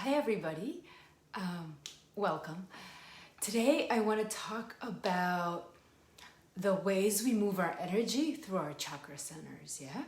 Hi everybody, welcome. Today I want to talk about the ways we move our energy through our chakra centers, yeah?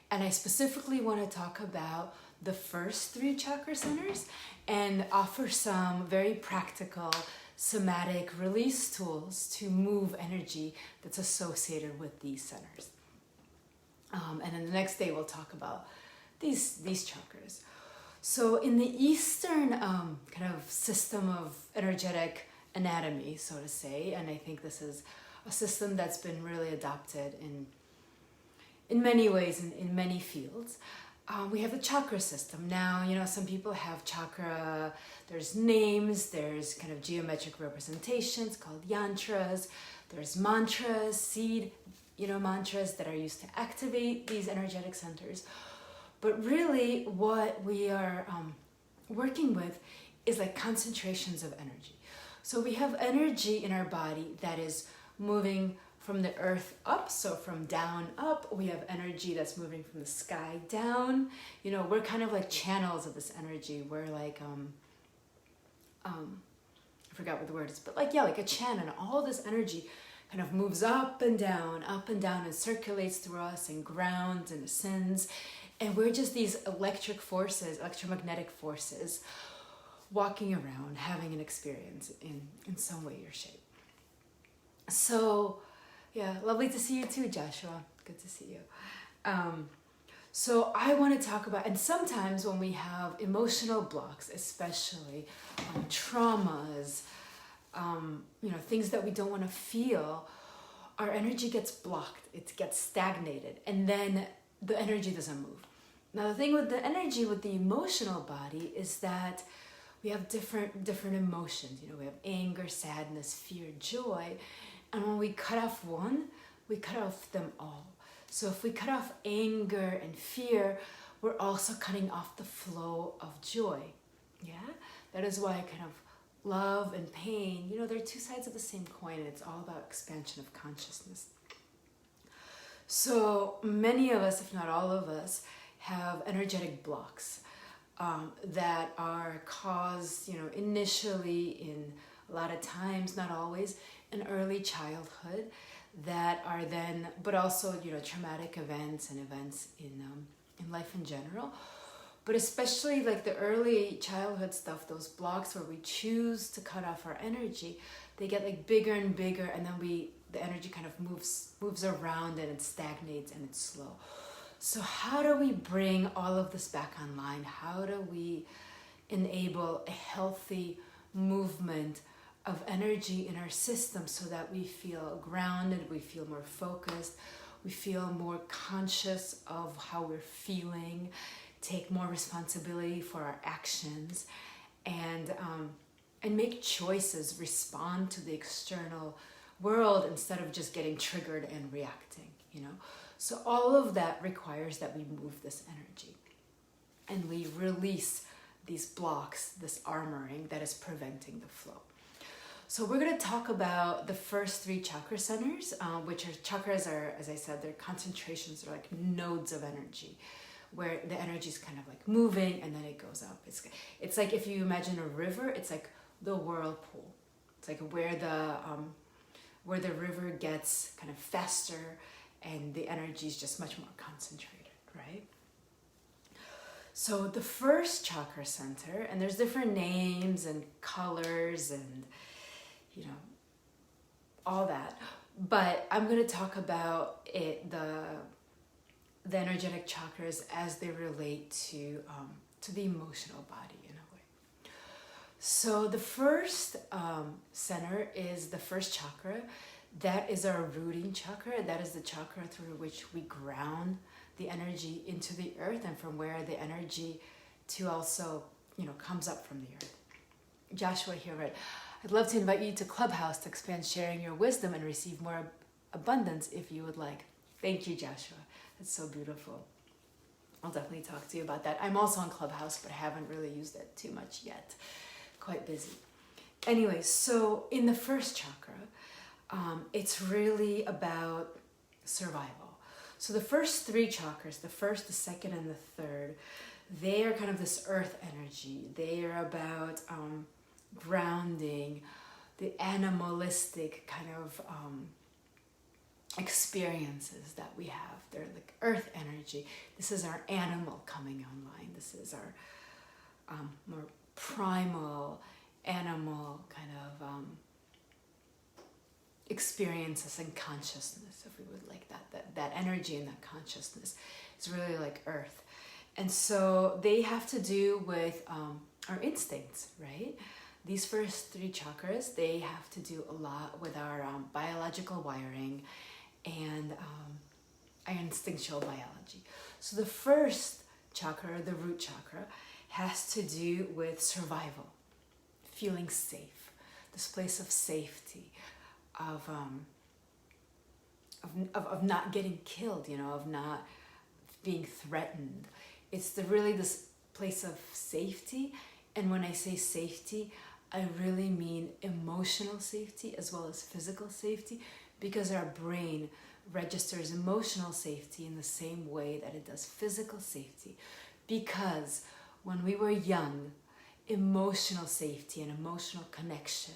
And I specifically want to talk about the first three chakra centers and offer some very practical somatic release tools to move energy that's associated with these centers. And then the next day we'll talk about these chakras. So in the Eastern kind of system of energetic anatomy, so to say, and I think this is a system that's been really adopted in many ways, in many fields, we have the chakra system. Now, some people have chakra, there's names, there's kind of geometric representations called yantras, there's mantras, seed, mantras that are used to activate these energetic centers. But really what we are working with is like concentrations of energy. So we have energy in our body that is moving from the earth up, so from down up. We have energy that's moving from the sky down. We're kind of like channels of this energy. We're like, I forgot what the word is, but like a channel. And all this energy kind of moves up and down, and circulates through us and grounds and ascends. And we're just these electric forces, electromagnetic forces, walking around, having an experience in some way or shape. So, yeah, lovely to see you too, Joshua. Good to see you. So I want to talk about, and sometimes when we have emotional blocks, especially traumas, things that we don't want to feel, our energy gets blocked, it gets stagnated, and then the energy doesn't move. Now the thing with the energy, with the emotional body, is that we have different emotions. We have anger, sadness, fear, joy, and when we cut off one, we cut off them all. So if we cut off anger and fear, we're also cutting off the flow of joy. Yeah, that is why kind of love and pain, they're two sides of the same coin, and it's all about expansion of consciousness. So many of us, if not all of us, have energetic blocks that are caused, initially, in a lot of times, not always, in early childhood, that are then, but also, traumatic events and events in life in general. But especially like the early childhood stuff, those blocks where we choose to cut off our energy, they get like bigger and bigger, and then the energy kind of moves around, and it stagnates, and it's slow. So how do we bring all of this back online? How do we enable a healthy movement of energy in our system so that we feel grounded, we feel more focused, we feel more conscious of how we're feeling, take more responsibility for our actions, and make choices, respond to the external world instead of just getting triggered and reacting, So all of that requires that we move this energy and we release these blocks, this armoring that is preventing the flow. So we're going to talk about the first three chakra centers, which chakras are, as I said, they're concentrations, they're like nodes of energy, where the energy is kind of like moving and then it goes up. It's like if you imagine a river, it's like the whirlpool. It's like where the river gets kind of faster and the energy is just much more concentrated, right? So the first chakra center, and there's different names and colors and, all that, but I'm going to talk about it, the energetic chakras as they relate to the emotional body in a way. So the first center is the first chakra. That is our rooting chakra. That is the chakra through which we ground the energy into the earth, and from where the energy to also, comes up from the earth. Joshua here read, I'd love to invite you to Clubhouse to expand sharing your wisdom and receive more abundance if you would like. Thank you, Joshua. That's so beautiful. I'll definitely talk to you about that. I'm also on Clubhouse, but I haven't really used it too much yet. Quite busy. Anyway, so in the first chakra, it's really about survival. So the first three chakras, the first, the second, and the third, they are kind of this earth energy. They are about grounding, the animalistic kind of experiences that we have. They're like earth energy. This is our animal coming online. This is our more primal animal kind of experiences and consciousness, if we would like that energy and that consciousness is really like earth. And so they have to do with our instincts, right? These first three chakras, they have to do a lot with our biological wiring and our instinctual biology. So the first chakra, the root chakra, has to do with survival, feeling safe, this place of safety, of not getting killed, of not being threatened. It's really this place of safety. And when I say safety, I really mean emotional safety as well as physical safety, because our brain registers emotional safety in the same way that it does physical safety. Because when we were young, emotional safety and emotional connection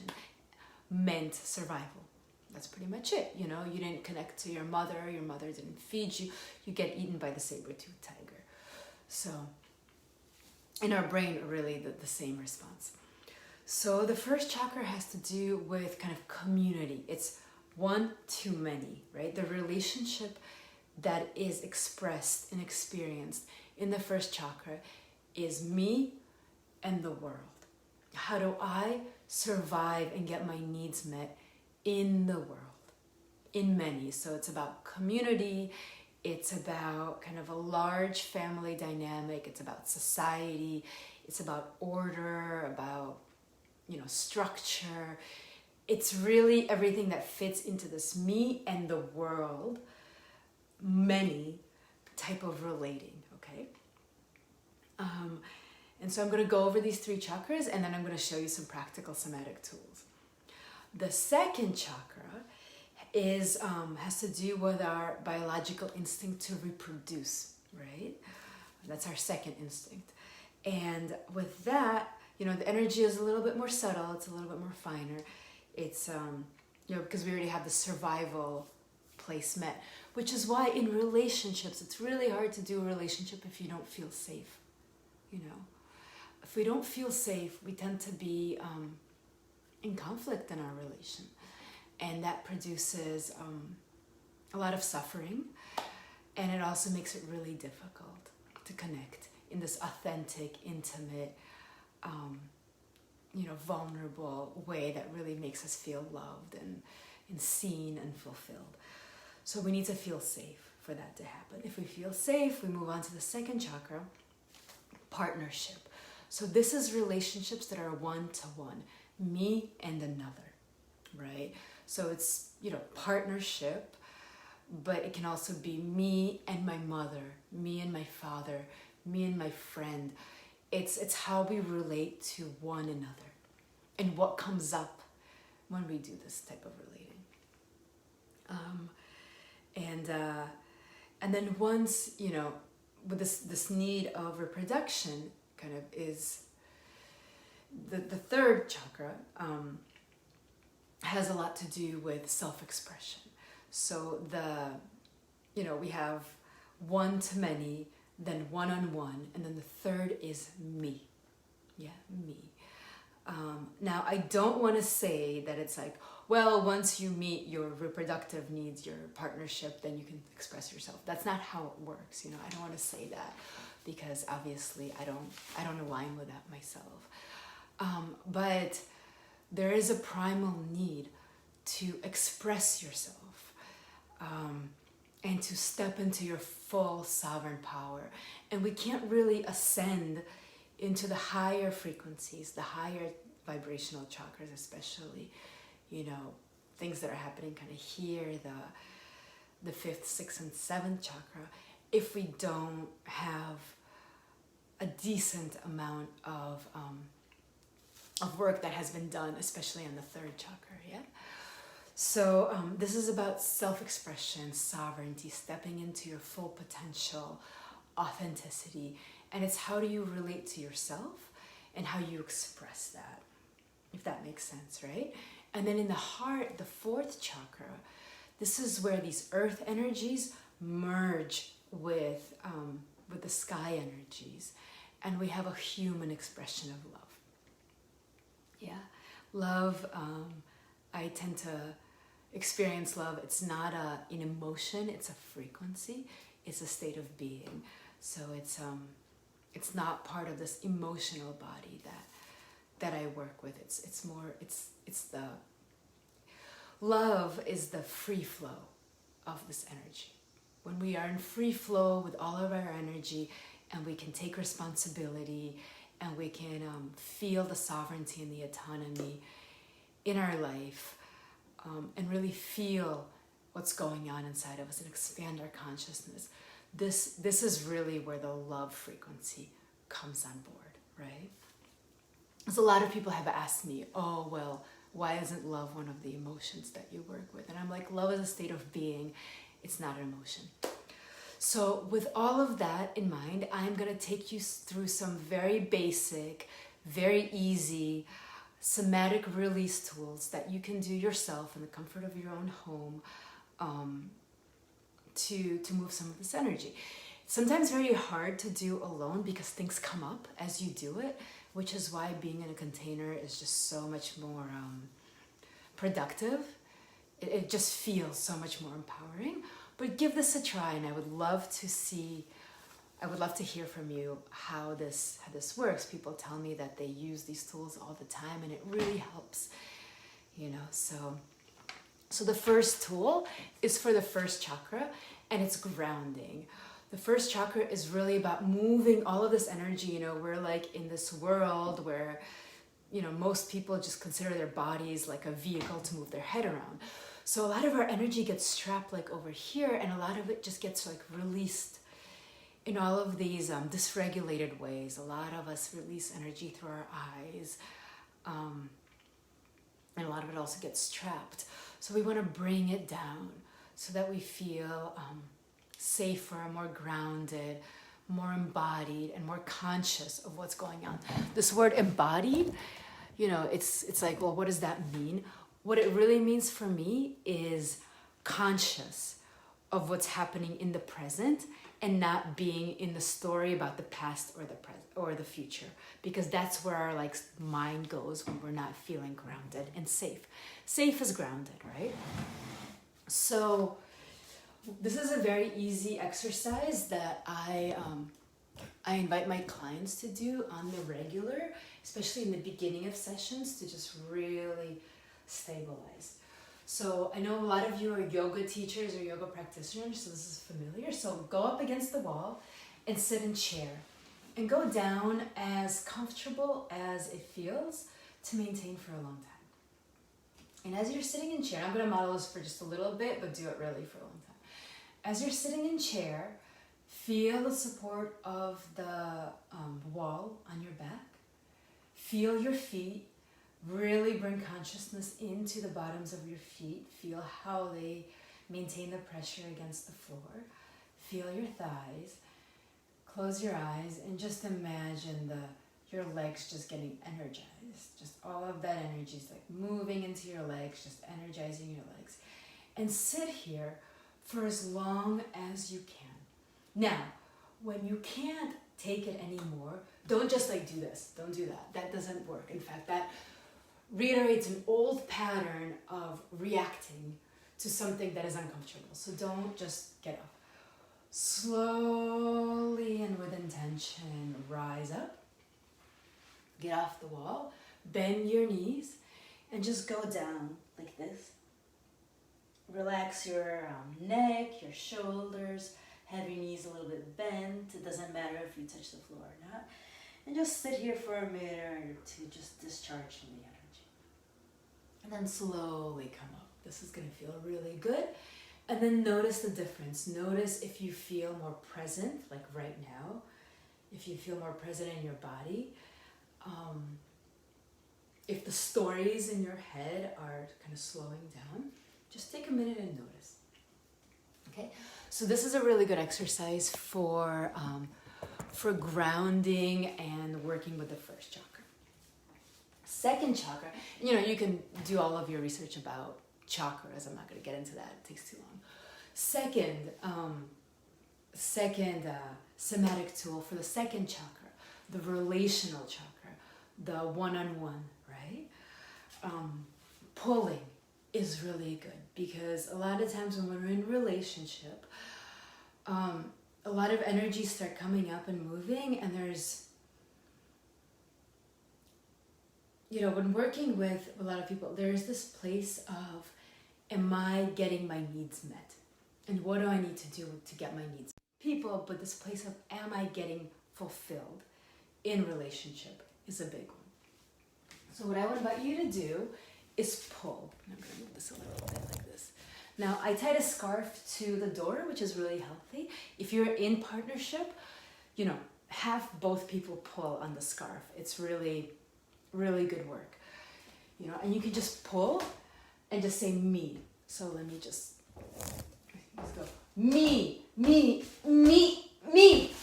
meant survival. That's pretty much it. You didn't connect to your mother didn't feed you, you get eaten by the saber-toothed tiger. So in our brain, really the same response. So the first chakra has to do with kind of community. It's one to many, right? The relationship that is expressed and experienced in the first chakra is me and the world. How do I survive and get my needs met in the world, in many? So it's about community, it's about kind of a large family dynamic, it's about society, it's about order, about structure. It's really everything that fits into this me and the world, many type of relating, okay? And so I'm going to go over these three chakras, and then I'm going to show you some practical somatic tools. The second chakra has to do with our biological instinct to reproduce, right? That's our second instinct. And with that, the energy is a little bit more subtle, it's a little bit more finer. It's, because we already have the survival place met, which is why in relationships, it's really hard to do a relationship if you don't feel safe, If we don't feel safe, we tend to be in conflict in our relation. And that produces a lot of suffering. And it also makes it really difficult to connect in this authentic, intimate, vulnerable way that really makes us feel loved and seen and fulfilled. So we need to feel safe for that to happen. If we feel safe, we move on to the second chakra, partnership. So this is relationships that are one-to-one, me and another, right? So it's, partnership, but it can also be me and my mother, me and my father, me and my friend. It's how we relate to one another and what comes up when we do this type of relating. And then once, with this need of reproduction kind of is the third chakra has a lot to do with self-expression. So we have one to many, then one-on-one, and then the third is me. Yeah, me. Now, I don't want to say that it's like, well, once you meet your reproductive needs, your partnership, then you can express yourself. That's not how it works. I don't want to say that because obviously I don't align with that myself. But there is a primal need to express yourself and to step into your full sovereign power. And we can't really ascend into the higher frequencies, the higher vibrational chakras, especially, things that are happening kind of here, the fifth, sixth, and seventh chakra, if we don't have a decent amount of work that has been done, especially on the third chakra, yeah? So this is about self-expression, sovereignty, stepping into your full potential, authenticity, And it's how do you relate to yourself and how you express that, if that makes sense, right? And then in the heart, the fourth chakra, this is where these earth energies merge with the sky energies, and we have a human expression of love. Yeah, love. I tend to experience love. It's not an emotion; it's a frequency. It's a state of being. So it's not part of this emotional body that I work with. It's more. It's the love is the free flow of this energy. When we are in free flow with all of our energy, and we can take responsibility, and we can feel the sovereignty and the autonomy in our life, and really feel what's going on inside of us and expand our consciousness. This is really where the love frequency comes on board, right? So a lot of people have asked me, oh, well, why isn't love one of the emotions that you work with? And I'm like, love is a state of being. It's not an emotion. So with all of that in mind, I'm going to take you through some very basic, very easy somatic release tools that you can do yourself in the comfort of your own home, to move some of this energy. It's sometimes very hard to do alone because things come up as you do it, which is why being in a container is just so much more productive. It just feels so much more empowering. But give this a try, and I would love to hear from you how this works. People tell me that they use these tools all the time, and it really helps, you know. So the first tool is for the first chakra, and it's grounding. The first chakra is really about moving all of this energy. You know, we're like in this world where, you know, most people just consider their bodies like a vehicle to move their head around. So a lot of our energy gets trapped like over here, and a lot of it just gets like released in all of these dysregulated ways. A lot of us release energy through our eyes, and a lot of it also gets trapped. So we want to bring it down so that we feel safer, more grounded, more embodied, and more conscious of what's going on. This word embodied, you know, it's like, well, what does that mean? What it really means for me is conscious of what's happening in the present and not being in the story about the past or the present or the future, because that's where our like mind goes when we're not feeling grounded and safe. Safe is grounded, right? So this is a very easy exercise that I invite my clients to do on the regular, especially in the beginning of sessions, to just really stabilize. So I know a lot of you are yoga teachers or yoga practitioners, so this is familiar. So go up against the wall and sit in chair and go down as comfortable as it feels to maintain for a long time. And as you're sitting in chair, I'm going to model this for just a little bit, but do it really for a long time. As you're sitting in chair, feel the support of the wall on your back. Feel your feet. Really bring consciousness into the bottoms of your feet. Feel how they maintain the pressure against the floor. Feel your thighs. Close your eyes and just imagine your legs just getting energized. Just all of that energy is like moving into your legs, just energizing your legs. And sit here for as long as you can. Now, when you can't take it anymore, don't just like do this. Don't do that. That doesn't work. In fact, that reiterates an old pattern of reacting to something that is uncomfortable. So don't just get up. Slowly and with intention, rise up. Get off the wall. Bend your knees and just go down like this. Relax your neck, your shoulders. Have your knees a little bit bent. It doesn't matter if you touch the floor or not. And just sit here for a minute or two, just discharging the energy. And then slowly come up. This is going to feel really good. And then notice the difference. Notice if you feel more present, like right now. If you feel more present in your body. If the stories in your head are kind of slowing down, just take a minute and notice. Okay? So this is a really good exercise for for grounding and working with the first chakra. Second chakra, you can do all of your research about chakras. I'm not going to get into that. It takes too long. Second somatic tool for the second chakra, the relational chakra, the one-on-one, right? Pulling is really good because a lot of times when we're in a relationship, a lot of energies start coming up and moving, and there's, when working with a lot of people, there's this place of, am I getting my needs met? And what do I need to do to get my needs met? People, but this place of, am I getting fulfilled in relationship is a big one. So what I would invite you to do is pull. And I'm going to move this a little bit like this. Now, I tied a scarf to the door, which is really healthy. If you're in partnership, have both people pull on the scarf. It's really, really good work. And you can just pull and just say me. So let's go. Me, me, me, me,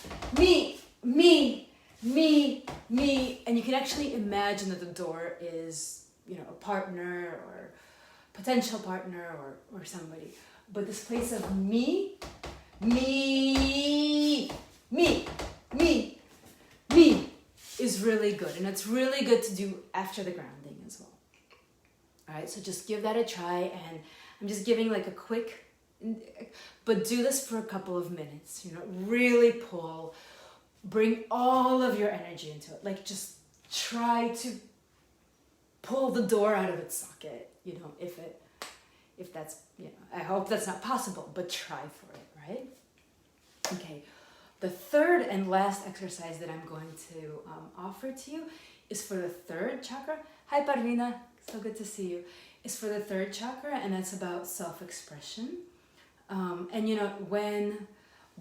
me, me, me, me. And you can actually imagine that the door is, a partner or potential partner or somebody. But this place of me, me, me, me, me is really good. And it's really good to do after the grounding as well. All right, so just give that a try. And I'm just giving like a quick, but do this for a couple of minutes. Really pull, bring all of your energy into it. Like just try to pull the door out of its socket, if that's, I hope that's not possible, but try for it, right? Okay, the third and last exercise that I'm going to offer to you is for the third chakra. Hi, Parvina, so good to see you. It's for the third chakra, and that's about self-expression. And when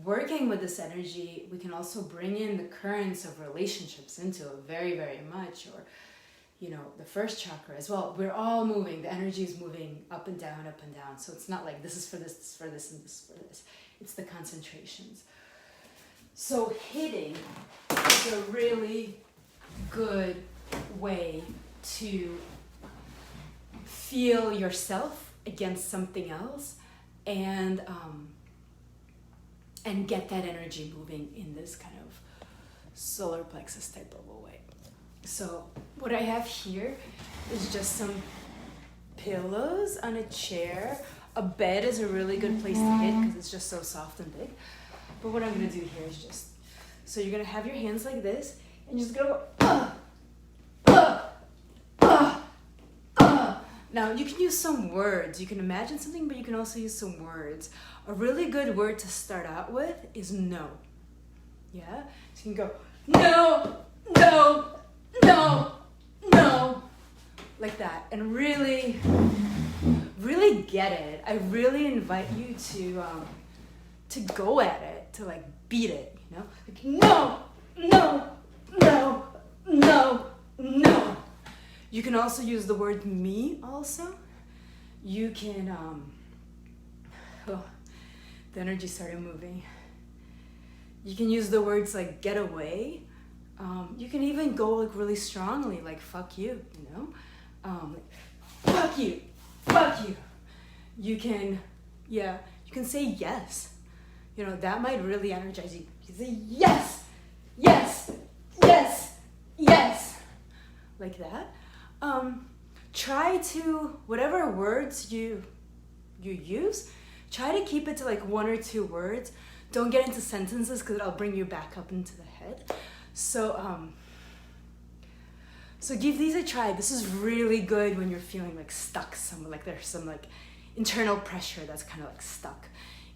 working with this energy, we can also bring in the currents of relationships into it very, very much, or the first chakra as well. We're all moving. The energy is moving up and down, up and down. So it's not like this is for this, this is for this, and this is for this. It's the concentrations. So hitting is a really good way to feel yourself against something else and get that energy moving in this kind of solar plexus type of a way. So what I have here is just some pillows on a chair. A bed is a really good place to hit because it's just so soft and big. But what I'm going to do here is just, so you're going to have your hands like this and you're just going to go, Now you can use some words. You can imagine something, but you can also use some words. A really good word to start out with is no. Yeah? So you can go, no, no, no, no, like that, and really, really get it. I really invite you to go at it, to like beat it, like no, no, no, no, no. You can also use the word me also. You can, the energy started moving. You can use the words like get away. You can even go like really strongly, like fuck you, fuck you, fuck you. You can say yes. That might really energize you. You say yes, yes, yes, yes, like that. Try to, whatever words you use, try to keep it to like 1 or 2 words. Don't get into sentences because it'll bring you back up into the head. So give these a try. This is really good when you're feeling like stuck somewhere, like there's some like internal pressure that's kind of like stuck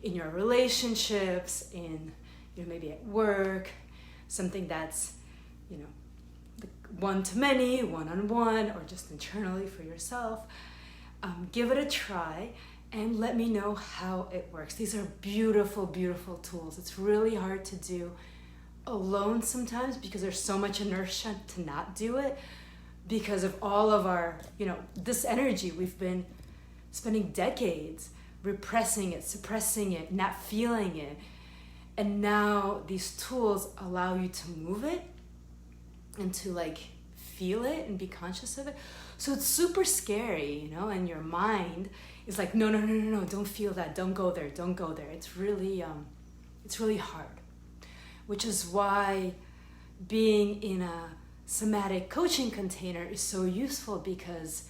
in your relationships, in maybe at work, something that's one-to-many, one-on-one, or just internally for yourself. Give it a try and let me know how it works. These are beautiful, beautiful tools. It's really hard to do alone sometimes because there's so much inertia to not do it because of all of our, this energy. We've been spending decades repressing it, suppressing it, not feeling it. And now these tools allow you to move it and to like feel it and be conscious of it. So it's super scary, you know, and your mind is like, no, don't feel that, don't go there. It's really hard, which is why being in a somatic coaching container is so useful, because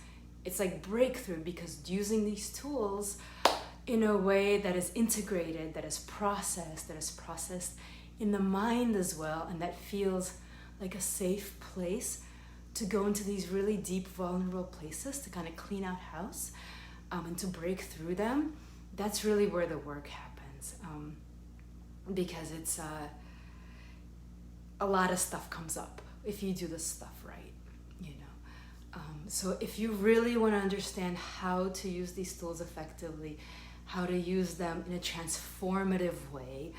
it's like breakthrough, because using these tools in a way that is integrated, that is processed in the mind as well, and that feels like a safe place to go into these really deep, vulnerable places to kind of clean out house, and to break through them. That's really where the work happens, because it's a lot of stuff comes up if you do this stuff right, you know. So if you really want to understand how to use these tools effectively, how to use them in a transformative way,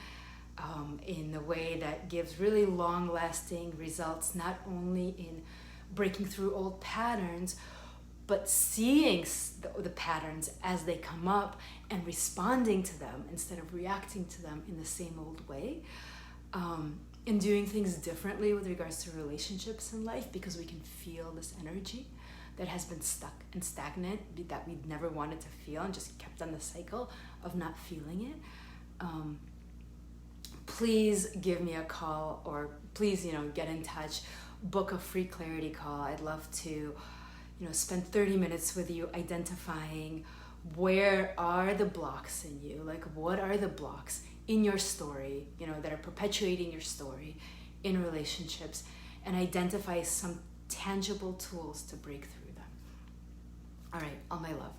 in a way that gives really long-lasting results, not only in breaking through old patterns, but seeing the patterns as they come up and responding to them instead of reacting to them in the same old way, and doing things differently with regards to relationships in life, because we can feel this energy that has been stuck and stagnant, that we never wanted to feel and just kept on the cycle of not feeling it. Please give me a call, or please, you know, get in touch, book a free clarity call. I'd love to, you know, spend 30 minutes with you identifying where are the blocks in you, like what are the blocks in your story, you know, that are perpetuating your story in relationships, and identify some tangible tools to break through them. All right, all my love.